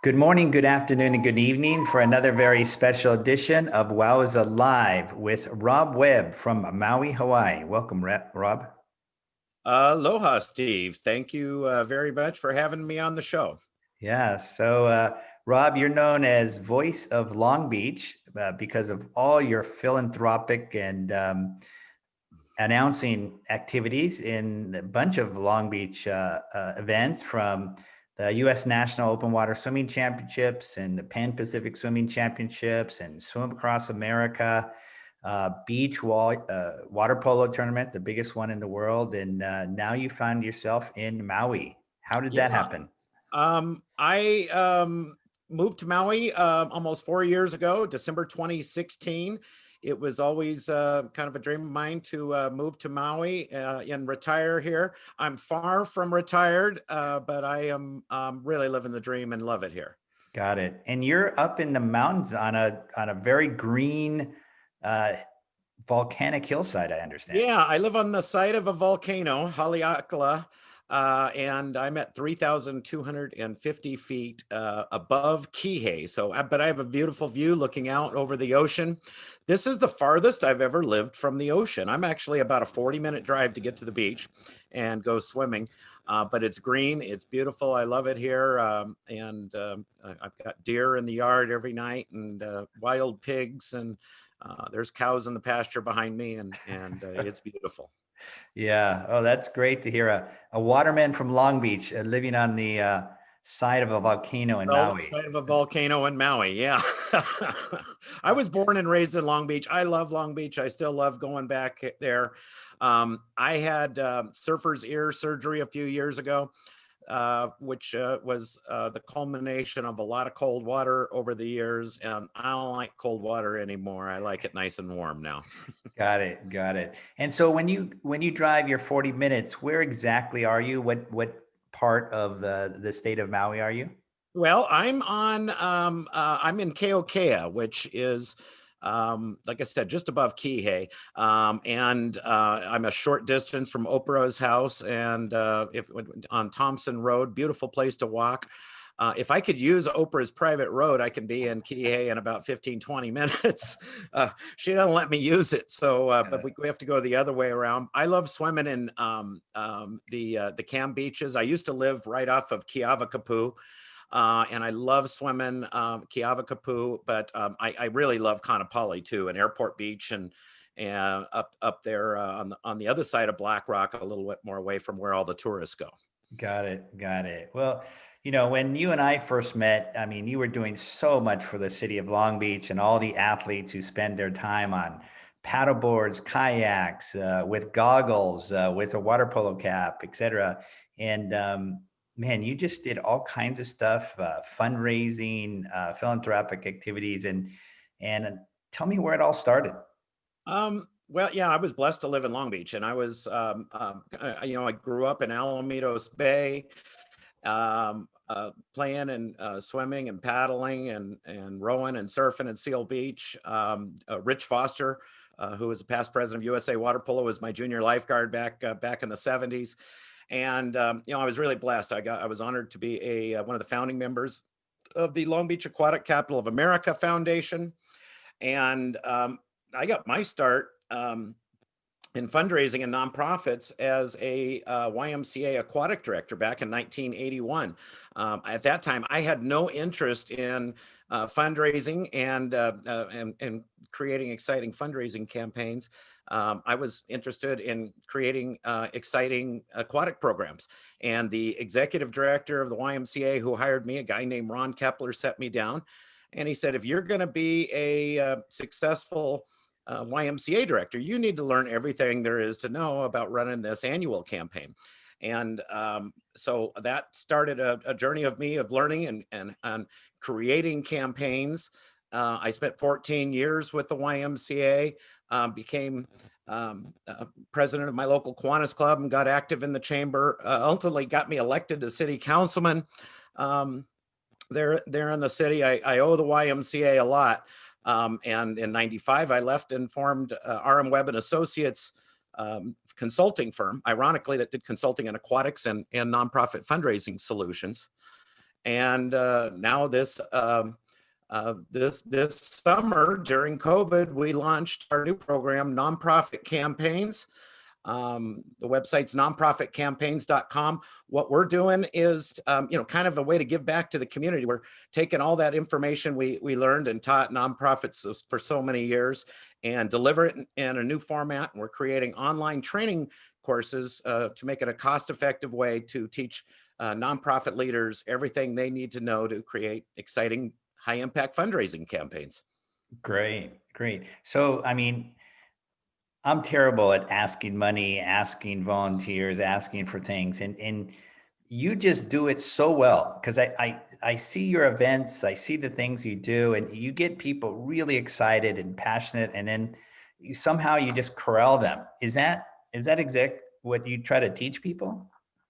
Good morning, good afternoon, and good evening for another very special edition of WOWSA Live with Rob Webb from Maui, Hawaii. Welcome, Rob. Aloha, Steve. Thank you very much for having me on the show. Yeah, so Rob, you're known as Voice of Long Beach because of all your philanthropic and announcing activities in a bunch of Long Beach events from the U.S. National Open Water Swimming Championships and the Pan Pacific Swimming Championships and Swim Across America, water polo tournament, the biggest one in the world. And now you find yourself in Maui. How did that Yeah. happen? I moved to Maui almost 4 years ago, December 2016. It was always kind of a dream of mine to move to Maui and retire here. I'm far from retired, but I am really living the dream and love it here. Got it. And you're up in the mountains on a very green uh, volcanic hillside, I understand. Yeah, I live on the site of a volcano, Haleakala, and I'm at 3,250 feet above Kihei. But I have a beautiful view looking out over the ocean. This is the farthest I've ever lived from the ocean. I'm actually about a 40-minute drive to get to the beach and go swimming. But it's green, it's beautiful. I love it here. I've got deer in the yard every night and wild pigs and there's cows in the pasture behind me, and it's beautiful. Yeah. Oh, that's great to hear. A waterman from Long Beach living on the side of a volcano in Well, Maui. side of a volcano in Maui. Yeah. I was born and raised in Long Beach. I love Long Beach. I still love going back there. I had surfer's ear surgery a few years ago, which was the culmination of a lot of cold water over the years. And I don't like cold water anymore. I like it nice and warm now. Got it. Got it. And so when you drive your 40 minutes, where exactly are you? What part of the state of Maui are you? Well, I'm in Keokea, which is like I said, just above Kihei. And I'm a short distance from Oprah's house and if on Thompson Road, beautiful place to walk. If I could use Oprah's private road, I can be in Kihei in about 15, 20 minutes. She doesn't let me use it. But we have to go the other way around. I love swimming in the Cam beaches. I used to live right off of Kiavakapu, and I love swimming Kiavakapu, but I really love Kanapali too, and Airport Beach, and up there on the other side of Black Rock, a little bit more away from where all the tourists go. Got it. Got it. Well, when you and I first met, I mean, you were doing so much for the city of Long Beach and all the athletes who spend their time on paddle boards, kayaks, with goggles, with a water polo cap, etc. And man, you just did all kinds of stuff, fundraising, philanthropic activities, and tell me where it all started. Well, yeah, I was blessed to live in Long Beach, and I was, I grew up in Alamitos Bay, playing and swimming and paddling and rowing and surfing at Seal Beach. Rich Foster, who was a past president of USA Water Polo, was my junior lifeguard back in the '70s, and I was really blessed. I was honored to be a one of the founding members of the Long Beach Aquatic Capital of America Foundation, and I got my start in fundraising and nonprofits as a YMCA aquatic director back in 1981. At that time, I had no interest in fundraising and creating exciting fundraising campaigns. I was interested in creating exciting aquatic programs. And the executive director of the YMCA who hired me, a guy named Ron Kepler, set me down. And he said, if you're going to be a successful YMCA director, you need to learn everything there is to know about running this annual campaign. And so that started a journey of me of learning and creating campaigns. I spent 14 years with the YMCA, became president of my local Kiwanis Club and got active in the chamber, ultimately got me elected to city councilman. There in the city, I owe the YMCA a lot. And in '95, I left and formed RM Webb and Associates consulting firm, ironically, that did consulting in aquatics and nonprofit fundraising solutions. And now this summer during COVID, we launched our new program, Nonprofit Campaigns. The website's nonprofitcampaigns.com. What we're doing is, kind of a way to give back to the community. We're taking all that information we learned and taught nonprofits for so many years and deliver it in a new format. And we're creating online training courses to make it a cost-effective way to teach nonprofit leaders everything they need to know to create exciting, high-impact fundraising campaigns. Great, great. So, I mean, I'm terrible at asking money, asking volunteers, asking for things, and you just do it so well, because I see your events, I see the things you do, and you get people really excited and passionate, and then somehow you just corral them. Is that exact what you try to teach people?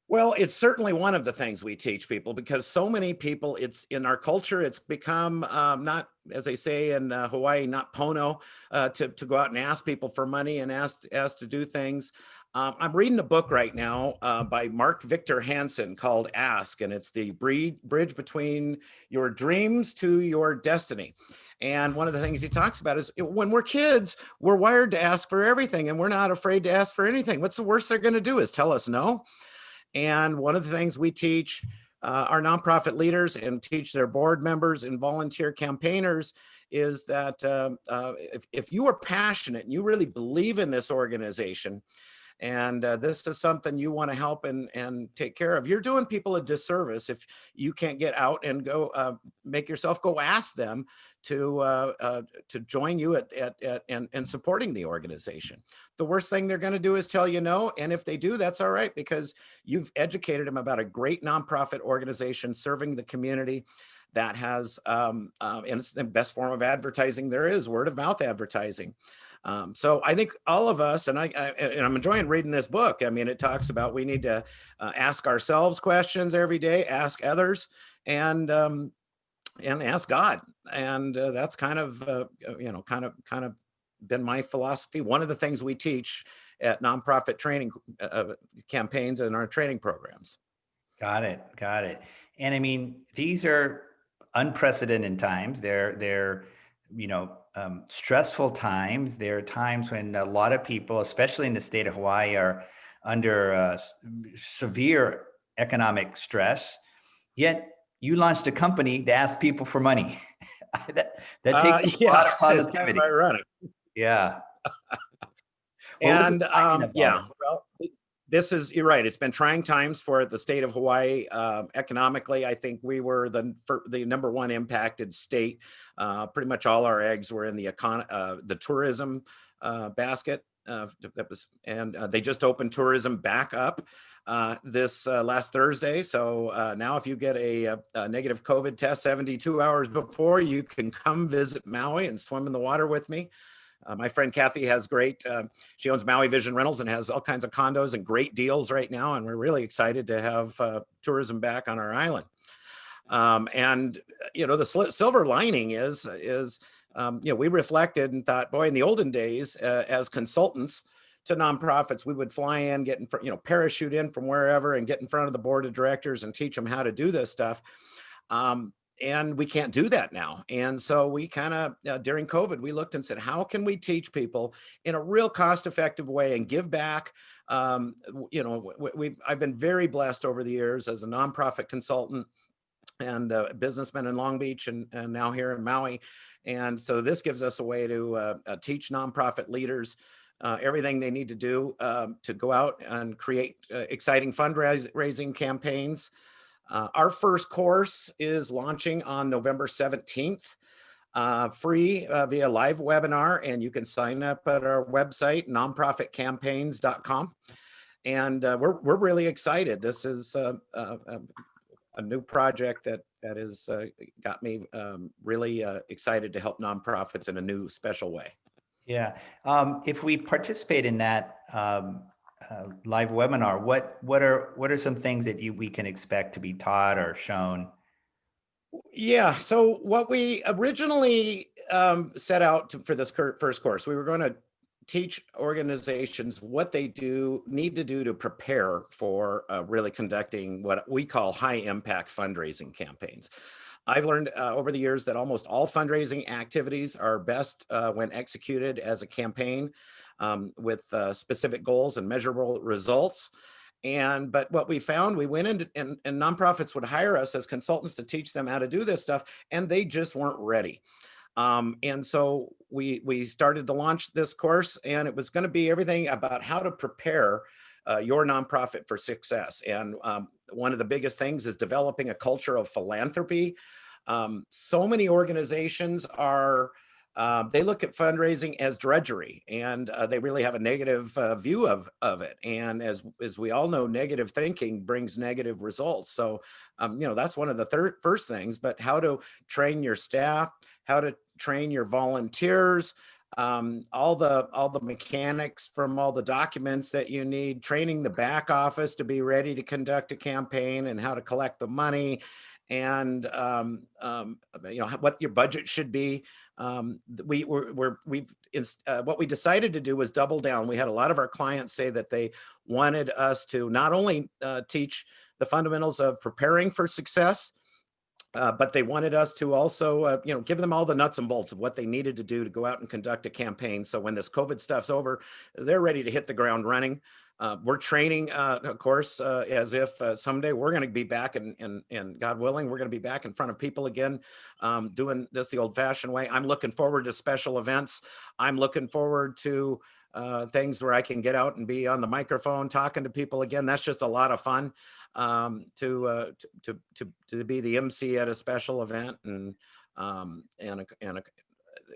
Well, it's certainly one of the things we teach people, because so many people, it's in our culture, it's become not, as they say in Hawaii, not pono, to go out and ask people for money and ask to do things. I'm reading a book right now by Mark Victor Hansen called Ask, and it's the bridge between your dreams to your destiny. And one of the things he talks about is, when we're kids, we're wired to ask for everything, and we're not afraid to ask for anything. What's the worst they're going to do is tell us no? And one of the things we teach our nonprofit leaders and teach their board members and volunteer campaigners is that if you are passionate and you really believe in this organization, and this is something you want to help and take care of, you're doing people a disservice if you can't get out and go make yourself go ask them to join you and supporting the organization. The worst thing they're going to do is tell you no, and if they do, that's all right, because you've educated them about a great nonprofit organization serving the community that has and it's the best form of advertising there is, word of mouth advertising. So I think all of us, and I'm enjoying reading this book. I mean, it talks about we need to ask ourselves questions every day, ask others, and ask God. And that's kind of been my philosophy. One of the things we teach at nonprofit training campaigns and our training programs. Got it. Got it. And I mean, these are unprecedented times. They're stressful times. There are times when a lot of people, especially in the state of Hawaii, are under severe economic stress. Yet you launched a company to ask people for money. that takes a lot of it's kind of positivity. ironic. Yeah. What was And exciting about it? well, you're right. It's been trying times for the state of Hawaii. Economically, I think we were the number one impacted state. Pretty much all our eggs were in the tourism basket. They just opened tourism back up this last Thursday. So now if you get a negative COVID test 72 hours before, you can come visit Maui and swim in the water with me. My friend Kathy has she owns Maui Vision Rentals and has all kinds of condos and great deals right now. And we're really excited to have tourism back on our island. The silver lining is we reflected and thought, boy, in the olden days, as consultants to nonprofits, we would fly in, parachute in from wherever and get in front of the board of directors and teach them how to do this stuff. And we can't do that now. And so we kind of, during COVID, we looked and said, how can we teach people in a real cost-effective way and give back? I've been very blessed over the years as a nonprofit consultant and a businessman in Long Beach and now here in Maui. And so this gives us a way to teach nonprofit leaders everything they need to do to go out and create exciting fundraising campaigns. Our first course is launching on November 17th, free via live webinar, and you can sign up at our website, nonprofitcampaigns.com. And we're really excited. This is a new project that has got me really excited to help nonprofits in a new special way. Yeah. If we participate in that live webinar, what are some things that we can expect to be taught or shown? Yeah. So what we originally set out for this first course, we were going to teach organizations what they need to do to prepare for really conducting what we call high impact fundraising campaigns. I've learned over the years that almost all fundraising activities are best when executed as a campaign with specific goals and measurable results. But what we found, we went in and nonprofits would hire us as consultants to teach them how to do this stuff, and they just weren't ready. And so we started to launch this course, and it was going to be everything about how to prepare your nonprofit for success. And one of the biggest things is developing a culture of philanthropy. So many organizations are they look at fundraising as drudgery, and they really have a negative view of it. And as we all know, negative thinking brings negative results. So, that's one of the first things. But how to train your staff, how to train your volunteers, all the mechanics from all the documents that you need, training the back office to be ready to conduct a campaign, and how to collect the money, and what your budget should be. What we decided to do was double down. We had a lot of our clients say that they wanted us to not only teach the fundamentals of preparing for success, but they wanted us to also, give them all the nuts and bolts of what they needed to do to go out and conduct a campaign. So when this COVID stuff's over, they're ready to hit the ground running. We're training, of course, as if someday we're going to be back, and God willing, we're going to be back in front of people again, doing this the old-fashioned way. I'm looking forward to special events. I'm looking forward to things where I can get out and be on the microphone talking to people again. That's just a lot of fun, to be the MC at a special event, and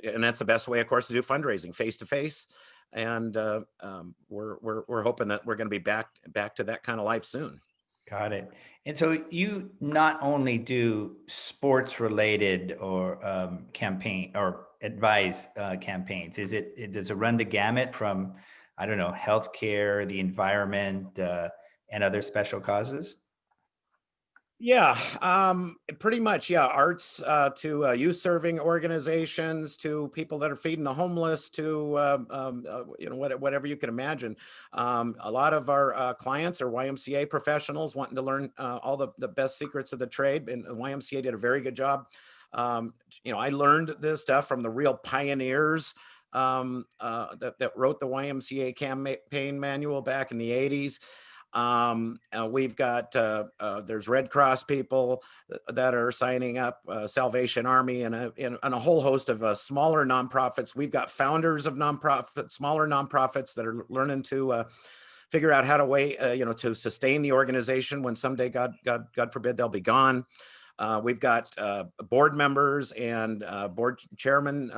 that's the best way, of course, to do fundraising, face to face. And we're hoping that we're going to be back to that kind of life soon. Got it. And so you not only do sports related or campaign or advise campaigns. Does it run the gamut from, I don't know, healthcare, the environment, and other special causes? Yeah, pretty much. Yeah, arts to youth serving organizations, to people that are feeding the homeless, to whatever you can imagine. A lot of our clients are YMCA professionals wanting to learn all the best secrets of the trade, and the YMCA did a very good job. I learned this stuff from the real pioneers that wrote the YMCA campaign manual back in the '80s. We've got there's Red Cross people that are signing up, Salvation Army, and a whole host of smaller nonprofits. We've got founders of smaller nonprofits that are learning to figure out how to to sustain the organization when someday, God forbid, they'll be gone. We've got board members and board chairman,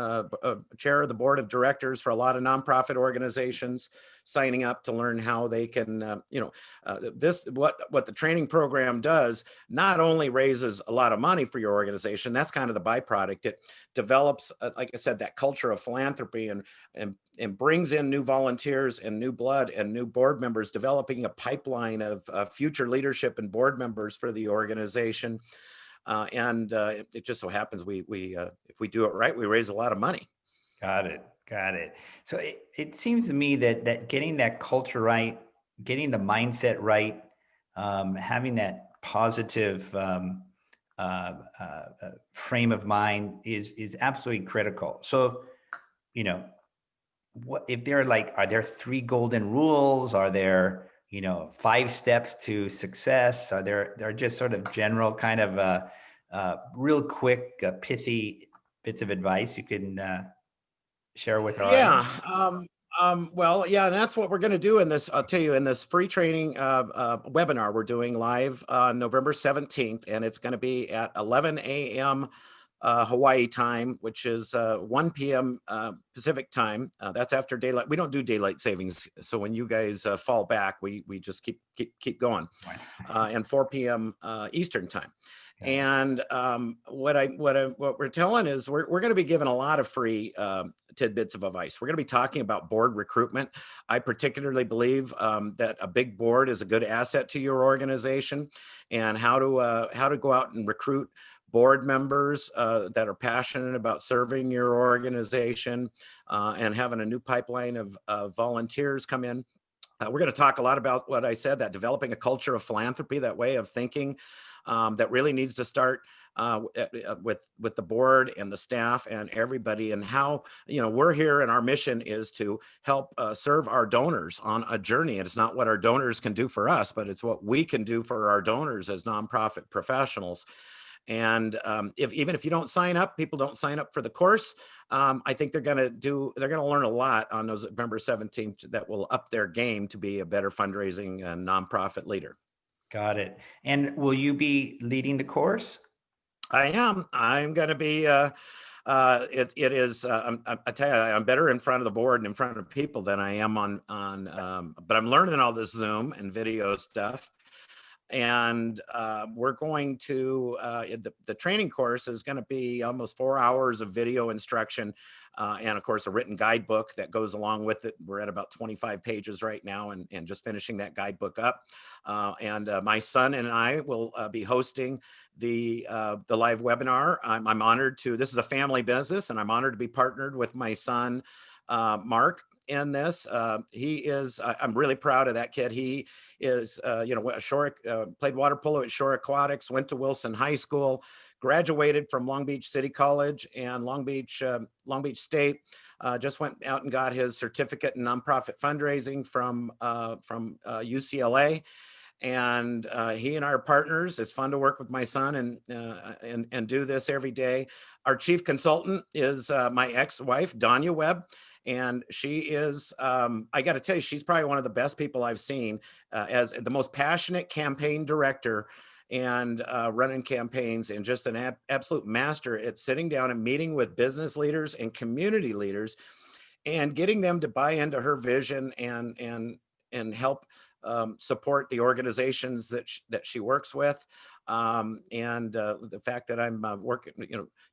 chair of the board of directors for a lot of nonprofit organizations signing up to learn how they can, what the training program does not only raises a lot of money for your organization. That's kind of the byproduct. It develops, like I said, that culture of philanthropy, and brings in new volunteers and new blood and new board members, developing a pipeline of future leadership and board members for the organization. It just so happens we if we do it right, we raise a lot of money. Got it. So it seems to me that getting that culture right, getting the mindset right, having that positive frame of mind is absolutely critical. So, what if are there 3 golden rules? Are there 5 steps to success? Are there just sort of general kind of real quick pithy bits of advice you can share with our Yeah. audience? Well, yeah, and that's what we're going to do in this. I'll tell you, in this free training webinar we're doing live on November 17th, and it's going to be at 11 a.m. Hawaii time, which is 1 p.m. Pacific time. That's after daylight. We don't do daylight savings, so when you guys fall back, we just keep going. And 4 p.m. Eastern time. Yeah. And what we're telling is we're going to be giving a lot of free tidbits of advice. We're going to be talking about board recruitment. I particularly believe that a big board is a good asset to your organization, and how to go out and recruit board members that are passionate about serving your organization, and having a new pipeline of volunteers come in. We're going to talk a lot about what I said, that developing a culture of philanthropy, that way of thinking that really needs to start with the board and the staff and everybody, and how, we're here and our mission is to help serve our donors on a journey. And it's not what our donors can do for us, but it's what we can do for our donors as nonprofit professionals. And even if you don't sign up, people don't sign up for the course. I think they're going to learn a lot on November 17th that will up their game to be a better fundraising and nonprofit leader. Got it. And will you be leading the course? I am. I'm going to be. It is. I tell you, I'm better in front of the board and in front of people than I am on. But I'm learning all this Zoom and video stuff. And we're going to the training course is going to be almost 4 hours of video instruction, and of course a written guidebook that goes along with it. We're at about 25 pages right now, and just finishing that guidebook up. And my son and I will be hosting the live webinar. I'm honored to. This is a family business, and I'm honored to be partnered with my son, Mark, in this. He is, I'm really proud of that kid. He is, played water polo at Shore Aquatics, went to Wilson High School, graduated from Long Beach City College and Long Beach State. Just went out and got his certificate in nonprofit fundraising from UCLA. And he and I are partners. It's fun to work with my son and do this every day. Our chief consultant is my ex-wife, Rob Webb. And she is, I got to tell you, she's probably one of the best people I've seen as the most passionate campaign director and running campaigns, and just an absolute master at sitting down and meeting with business leaders and community leaders and getting them to buy into her vision and help support the organizations that she works with. And the fact that I'm working,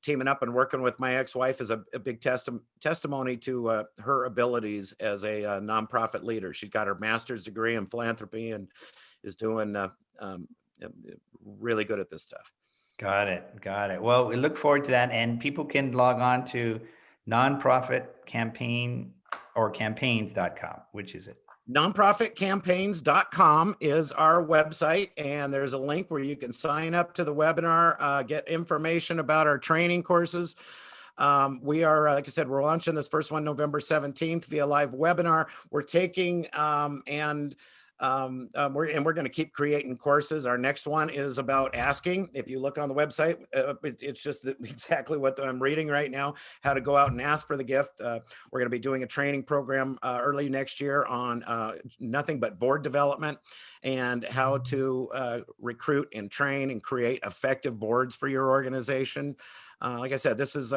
teaming up and working with my ex-wife is a big testimony to her abilities as a nonprofit leader. She's got her master's degree in philanthropy and is doing really good at this stuff. Got it. Got it. Well, we look forward to that. And people can log on to nonprofit campaign or campaigns.com. Which is it? Nonprofitcampaigns.com is our website, and there's a link where you can sign up to the webinar, get information about our training courses. We are, like I said, we're launching this first one November 17th via live webinar. We're taking we're going to keep creating courses. Our next one is about asking. If you look on the website, it's just exactly what I'm reading right now, how to go out and ask for the gift. We're going to be doing a training program early next year on nothing but board development and how to recruit and train and create effective boards for your organization. Like I said, this is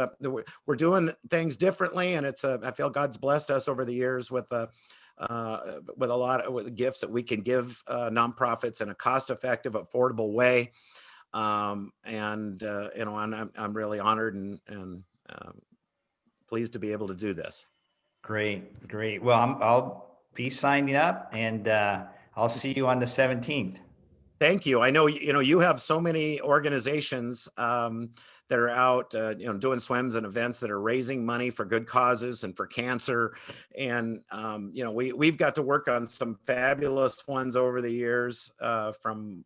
we're doing things differently, and it's I feel God's blessed us over the years with a lot of gifts that we can give nonprofits in a cost-effective, affordable way. I'm really honored and pleased to be able to do this. Great, great. Well, I'll be signing up, and I'll see you on the 17th. Thank you. I know, you have so many organizations that are out, doing swims and events that are raising money for good causes and for cancer. And, we've got to work on some fabulous ones over the years, from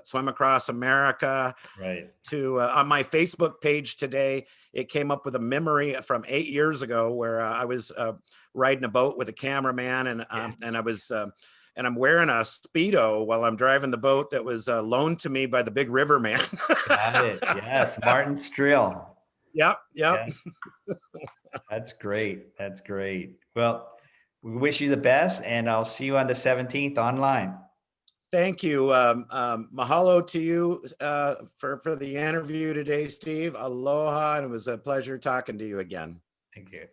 Swim Across America, right, to on my Facebook page today. It came up with a memory from 8 years ago where I was riding a boat with a cameraman, and I was and I'm wearing a Speedo while I'm driving the boat that was loaned to me by the big river man. Got it. Yes, Martin Strill. Yep. Yes. That's great. That's great. Well, we wish you the best, and I'll see you on the 17th online. Thank you. Mahalo to you for the interview today, Steve. Aloha, and it was a pleasure talking to you again. Thank you.